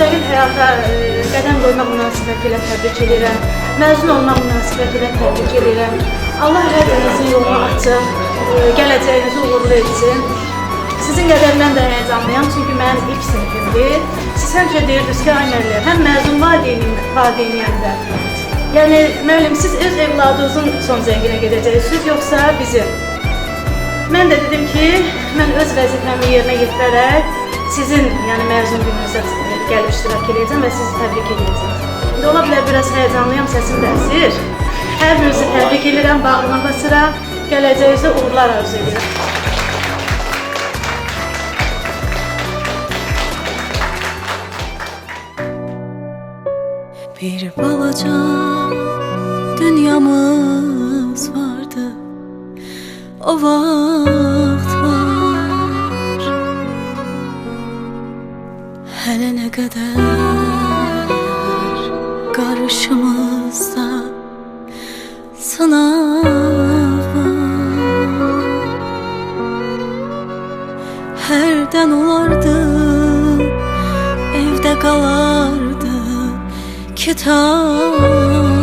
müstəqil həyata qədəm qoymaq münasibətilə təbrik edirəm. Məzun olmaq münasibətilə təbrik edirəm. Allah hər birinizin yolunu açıq, gələcəyinizi uğurlu etsin. Sizin qədər mən də həyəcanlıyam, çünki mənim ilk sinifimdir. Siz həmişə deyirdiniz ki, ay müəllim, həm məzun valideyniyəm. Yəni, müəllim, siz öz evladınızın son zənginə gedəcəksiniz, yoxsa bizim? Mən də dedim ki, mən öz vəzifəmi yerinə yetirərək sizin məzun gününüzdə gəlib iştirak edəcəm və sizi təbrik edəcəm. İndi ola bilər biraz həyəcanlıyam, səsim də əsir. Hər birinizi təbrik edirəm, bağlamağa sıra, gələcəyinizdə uğurlar arzu edirəm. Bir balaca dünyamız vardı o vaxtlar. Hələ nə qədər qarşımızda sınaq var. Hərdən olardı, evdə qalardı kitab.